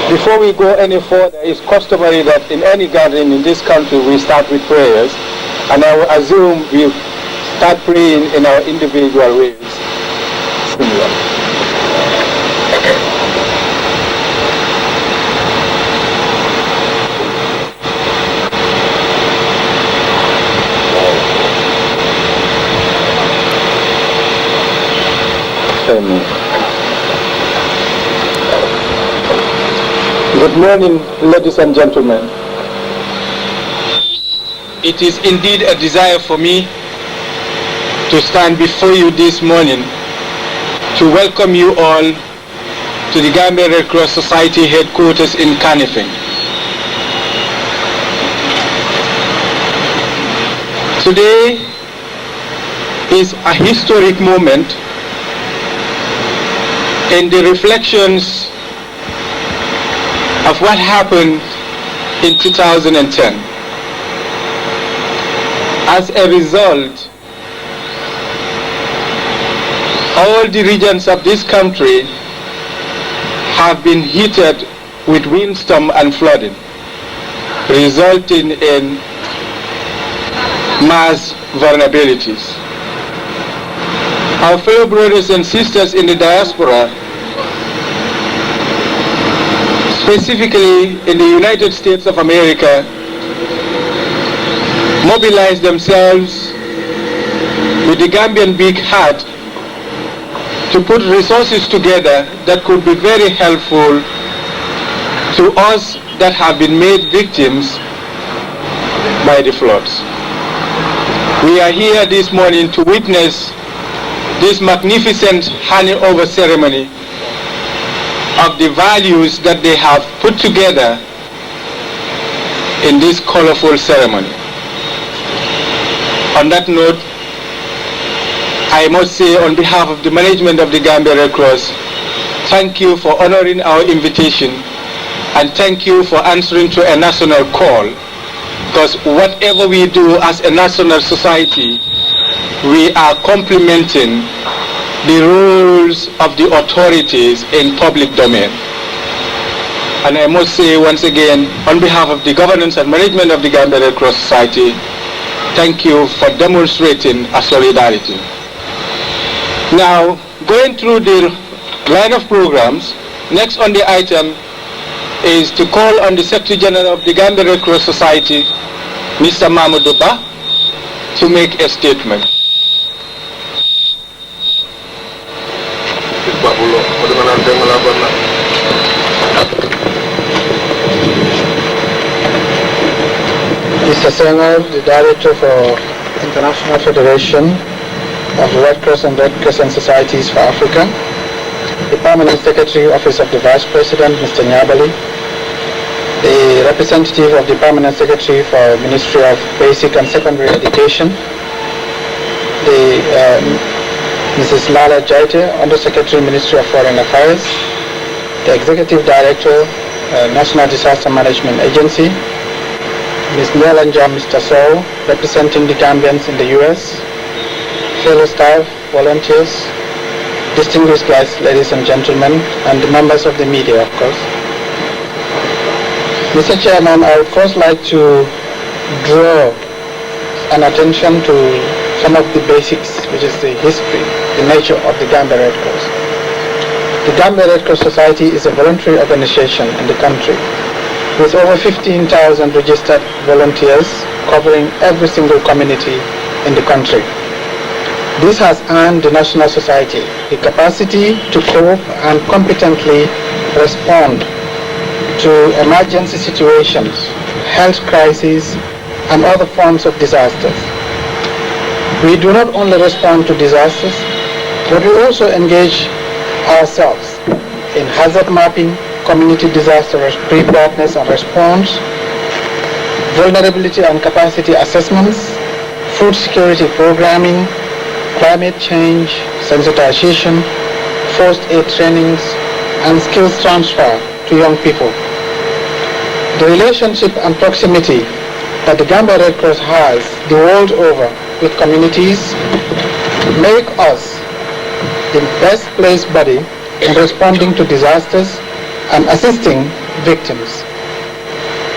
Before we go any further, it's customary that in any gathering in this country we start with prayers, and I will assume we start praying in our individual ways. Amen. Good morning, ladies and gentlemen. It is indeed a desire for me to stand before you this morning to welcome you all to the Gambia Red Cross Society headquarters in Kanifing. Today is a historic moment in the reflections of what happened in 2010. As a result, all the regions of this country have been hit with windstorm and flooding, resulting in mass vulnerabilities. Our fellow brothers and sisters in the diaspora, specifically in the United States of America, mobilized themselves with the Gambian big heart to put resources together that could be very helpful to us that have been made victims by the floods. We are here this morning to witness this magnificent handing over ceremony of the values that they have put together in this colorful ceremony. On that note, I must say on behalf of the management of the Gambia Red Cross, thank you for honoring our invitation and thank you for answering to a national call, because whatever we do as a national society, we are complementing the rules of the authorities in public domain. And I must say once again, on behalf of the governance and management of the Gambia Red Cross Society, thank you for demonstrating a solidarity. Now, going through the line of programs, next on the item is to call on the Secretary General of the Gambia Red Cross Society, Mr. Mahmoud Ba, to make a statement. Mr. Senghor, the Director for International Federation of the Red Cross and Red Crescent Societies for Africa, the Permanent Secretary, Office of the Vice President, Mr. Nyabali, the representative of the Permanent Secretary for Ministry of Basic and Secondary Education, Mrs. Lala Jaite, Undersecretary, Ministry of Foreign Affairs, the Executive Director, National Disaster Management Agency, Ms. Nyalanja Mr. Sow, representing the Gambians in the US, fellow staff, volunteers, distinguished guests, ladies and gentlemen, and the members of the media, of course. Mr. Chairman, I would first like to draw an attention to some of the basics, which is the history, the nature of the Gambia Red Cross. The Gambia Red Cross Society is a voluntary organization in the country with over 15,000 registered volunteers covering every single community in the country. This has earned the National Society the capacity to cope and competently respond to emergency situations, health crises, and other forms of disasters. We do not only respond to disasters, but we also engage ourselves in hazard mapping, community disaster preparedness and response, vulnerability and capacity assessments, food security programming, climate change, sensitization, first aid trainings, and skills transfer to young people. The relationship and proximity that the Gambia Red Cross has the world over with communities make us the best placed body in responding to disasters and assisting victims.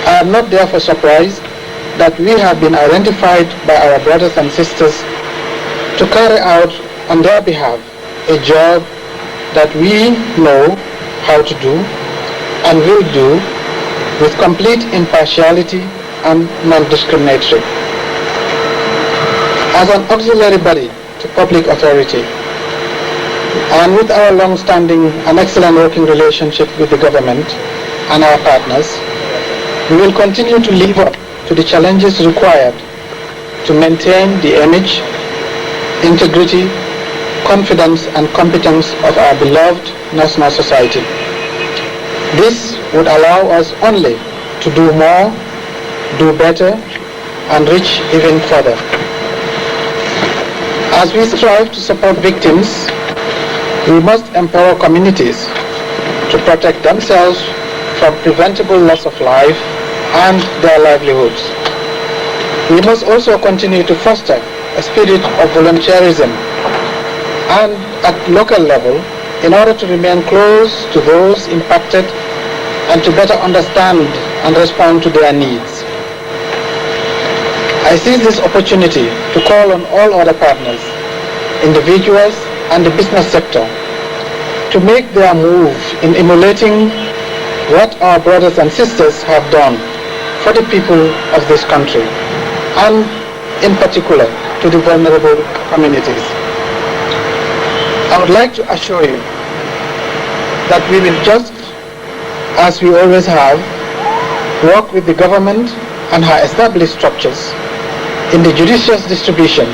I am not therefore surprised that we have been identified by our brothers and sisters to carry out on their behalf a job that we know how to do and will do with complete impartiality and non-discriminatory. As an auxiliary body to public authority, and with our long-standing and excellent working relationship with the government and our partners, we will continue to live up to the challenges required to maintain the image, integrity, confidence, and competence of our beloved National Society. This would allow us only to do more, do better, and reach even further. As we strive to support victims, we must empower communities to protect themselves from preventable loss of life and their livelihoods. We must also continue to foster a spirit of volunteerism and at local level in order to remain close to those impacted and to better understand and respond to their needs. I seize this opportunity to call on all other partners, individuals and the business sector to make their move in emulating what our brothers and sisters have done for the people of this country, and in particular to the vulnerable communities. I would like to assure you that we will, just as we always have, work with the government and her established structures in the judicious distribution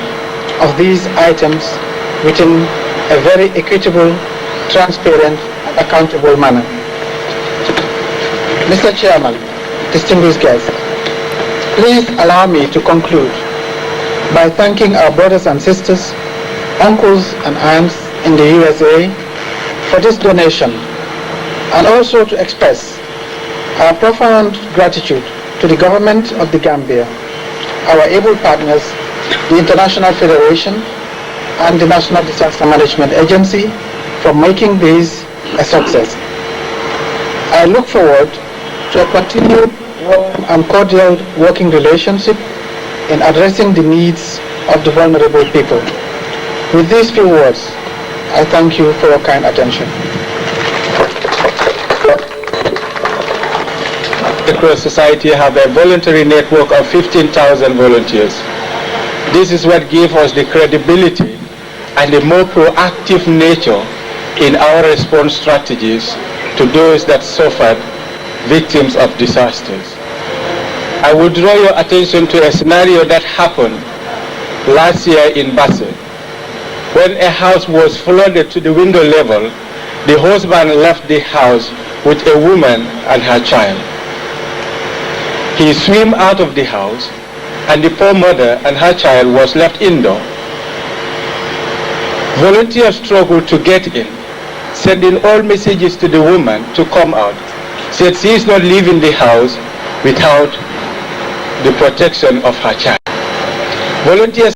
of these items within a very equitable, transparent, and accountable manner. Mr. Chairman, distinguished guests, please allow me to conclude by thanking our brothers and sisters, uncles and aunts in the USA for this donation, and also to express our profound gratitude to the government of the Gambia, our able partners, the International Federation and the National Disaster Management Agency for making this a success. I look forward to a continued warm and cordial working relationship in addressing the needs of the vulnerable people. With these few words, I thank you for your kind attention. The Red Cross Society have a voluntary network of 15,000 volunteers. This is what gives us the credibility and the more proactive nature in our response strategies to those that suffered victims of disasters. I would draw your attention to a scenario that happened last year in Basse. When a house was flooded to the window level, the husband left the house with a woman and her child. He swam out of the house, and the poor mother and her child was left indoor. Volunteers struggled to get in, sending all messages to the woman to come out, said she is not leaving the house without the protection of her child. Volunteers